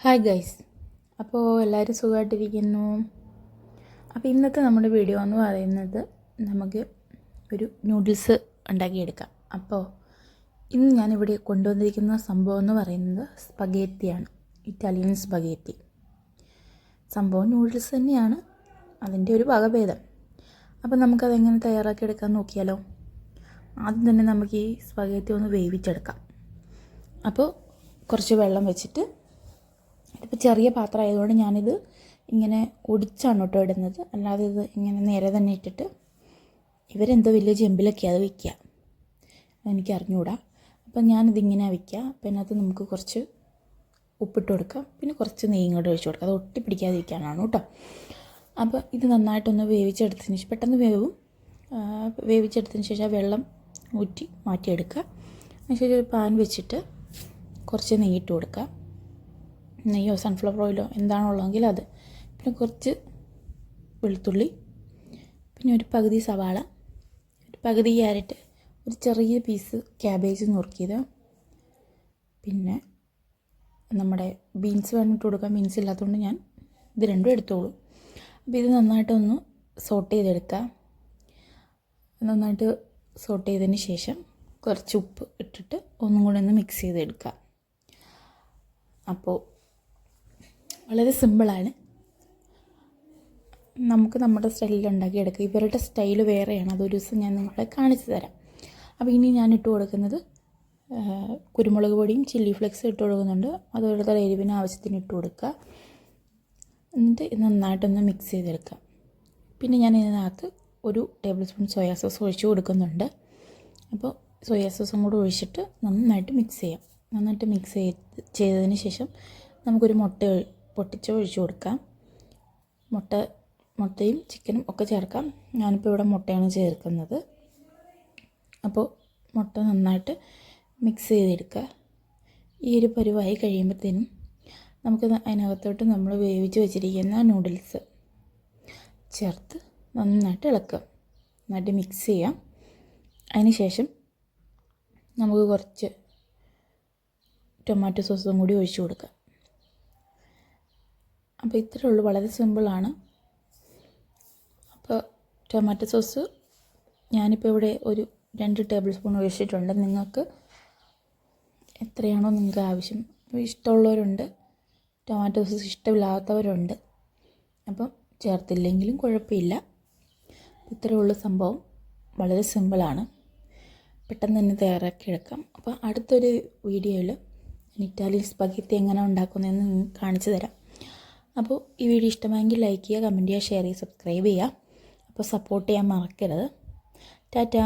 Hi guys, അപ്പോൾ എല്ലാവരും സുഖമായിട്ടിരിക്കുന്നു. അപ്പോൾ ഇന്നത്തെ നമ്മുടെ വീഡിയോ എന്ന് പറയുന്നത് നമുക്ക് ഒരു നൂഡിൽസ് ഉണ്ടാക്കിയെടുക്കാം. അപ്പോൾ ഇന്ന് ഞാനിവിടെ കൊണ്ടുവന്നിരിക്കുന്ന സംഭവം എന്ന് പറയുന്നത് സ്പഗേത്തിയാണ്, ഇറ്റാലിയൻ സ്പഗേത്തി. സംഭവം നൂഡിൽസ് തന്നെയാണ്, അതിൻ്റെ ഒരു വകഭേദം. അപ്പോൾ നമുക്കതെങ്ങനെ തയ്യാറാക്കിയെടുക്കാൻ നോക്കിയാലോ. ആദ്യം തന്നെ നമുക്ക് ഈ സ്പഗേത്തി ഒന്ന് വേവിച്ചെടുക്കാം. അപ്പോൾ കുറച്ച് വെള്ളം വെച്ചിട്ട്, ഇതിപ്പോൾ ചെറിയ പാത്രം ആയതുകൊണ്ട് ഞാനിത് ഇങ്ങനെ ഒടിച്ചാണ് കേട്ടോ ഇടുന്നത്, അല്ലാതെ ഇത് ഇങ്ങനെ നേരെ തന്നെ ഇട്ടിട്ട് ഇവരെന്തോ വലിയ ചെമ്പിലൊക്കെയാണ് അത് വയ്ക്കുക, എനിക്ക് അറിഞ്ഞുകൂടാ. അപ്പം ഞാനിതിങ്ങനെ വയ്ക്കുക. അപ്പം അതിനകത്ത് നമുക്ക് കുറച്ച് ഉപ്പിട്ട് കൊടുക്കാം, പിന്നെ കുറച്ച് നെയ്യും കൂടെ ഒഴിച്ച് കൊടുക്കാം, അത് ഒട്ടിപ്പിടിക്കാതിരിക്കാനാണ് കേട്ടോ. അപ്പോൾ ഇത് നന്നായിട്ടൊന്ന് വേവിച്ചെടുത്തതിന് ശേഷം, പെട്ടെന്ന് വേവിച്ചെടുത്തതിന് ശേഷം ആ വെള്ളം ഊറ്റി മാറ്റിയെടുക്കുക. അതിനുശേഷം ഒരു പാൻ വെച്ചിട്ട് കുറച്ച് നെയ്യിട്ട് കൊടുക്കുക. നെയ്യോ സൺഫ്ലവർ ഓയിലോ എന്താണുള്ളതെങ്കിൽ അത്, പിന്നെ കുറച്ച് വെളുത്തുള്ളി, പിന്നെ ഒരു പകുതി സവാള, ഒരു പകുതി ക്യാരറ്റ്, ഒരു ചെറിയ പീസ് ക്യാബേജ് നുറുക്കിയത്, പിന്നെ നമ്മുടെ ബീൻസ് വേണ്ടിയിട്ട് കൊടുക്കാം. ബീൻസ് ഇല്ലാത്തതുകൊണ്ട് ഞാൻ ഇത് രണ്ടും എടുത്തോളൂ. അപ്പോൾ ഇത് നന്നായിട്ടൊന്ന് സോട്ട് ചെയ്തെടുക്കുക. നന്നായിട്ട് സോട്ട് ചെയ്തതിന് ശേഷം കുറച്ച് ഉപ്പ് ഇട്ടിട്ട് ഒന്നും കൂടെ ഒന്ന് മിക്സ് ചെയ്തെടുക്കുക. അപ്പോൾ വളരെ സിമ്പിളാണ്, നമുക്ക് നമ്മുടെ സ്റ്റൈലിൽ ഉണ്ടാക്കിയെടുക്കുക. ഇവരുടെ സ്റ്റൈൽ വേറെയാണ്, അതൊരു ദിവസം ഞാൻ നിങ്ങളെ കാണിച്ചു തരാം. അപ്പോൾ ഇനി ഞാൻ ഇട്ട് കൊടുക്കുന്നത് കുരുമുളക് പൊടിയും ചില്ലി ഫ്ലെക്സും ഇട്ട് കൊടുക്കുന്നുണ്ട്. അത് ഓരോരുത്തരുടെ എരിവിന് ആവശ്യത്തിന് ഇട്ട് കൊടുക്കുക. എന്നിട്ട് നന്നായിട്ടൊന്ന് മിക്സ് ചെയ്തെടുക്കുക. പിന്നെ ഞാൻ ഇതിനകത്ത് ഒരു ടേബിൾ സ്പൂൺ സോയാ സോസ് ഒഴിച്ച് കൊടുക്കുന്നുണ്ട്. അപ്പോൾ സോയാ സോസും കൂടെ ഒഴിച്ചിട്ട് നന്നായിട്ട് മിക്സ് ചെയ്യാം. നന്നായിട്ട് മിക്സ് ചെയ്തതിന് ശേഷം നമുക്കൊരു മുട്ട പൊട്ടിച്ച് ഒഴിച്ച് കൊടുക്കാം. മുട്ടയും ചിക്കനും ഒക്കെ ചേർക്കാം. ഞാനിപ്പോൾ ഇവിടെ മുട്ടയാണ് ചേർക്കുന്നത്. അപ്പോൾ മുട്ട നന്നായിട്ട് മിക്സ് ചെയ്തെടുക്കുക. ഈ ഒരു പരുവായി കഴിയുമ്പോഴത്തേനും നമുക്ക് അതിനകത്തോട്ട് നമ്മൾ വേവിച്ച് വെച്ചിരിക്കുന്ന നൂഡിൽസ് ചേർത്ത് നന്നായിട്ട് ഇളക്കുക, നന്നായിട്ട് മിക്സ് ചെയ്യാം. അതിന് ശേഷം നമുക്ക് കുറച്ച് ടൊമാറ്റോ സോസും കൂടി ഒഴിച്ച് കൊടുക്കാം. അപ്പോൾ ഇത്രയേ ഉള്ളൂ, വളരെ സിമ്പിളാണ്. അപ്പോൾ ടൊമാറ്റോ സോസ് ഞാനിപ്പോൾ ഇവിടെ ഒരു 2 ടേബിൾ സ്പൂൺ ഒഴിച്ചിട്ടുണ്ട്. നിങ്ങൾക്ക് എത്രയാണോ നിങ്ങൾക്ക് ആവശ്യം, ഇഷ്ടമുള്ളവരുണ്ട്, ടൊമാറ്റോ സോസ് ഇഷ്ടമില്ലാത്തവരുണ്ട്, അപ്പം ചേർത്തില്ലെങ്കിലും കുഴപ്പമില്ല. ഇത്രയേ ഉള്ളൂ സംഭവം, വളരെ സിമ്പിളാണ്, പെട്ടെന്ന് തന്നെ തയ്യാറാക്കിയെടുക്കാം. അപ്പോൾ അടുത്തൊരു വീഡിയോയിൽ ഇറ്റാലിയൻ സ്പഗേത്തി എങ്ങനെ ഉണ്ടാക്കുന്നതെന്ന് നിങ്ങൾക്ക് കാണിച്ചു തരാം. അപ്പോൾ ഈ വീഡിയോ ഇഷ്ടമായെങ്കിൽ ലൈക്ക് ചെയ്യുക, കമൻറ്റ് ചെയ്യുക, ഷെയർ ചെയ്യുക, സബ്സ്ക്രൈബ് ചെയ്യുക. അപ്പോൾ സപ്പോർട്ട് ചെയ്യാൻ മറക്കരുത്. ടാറ്റാ.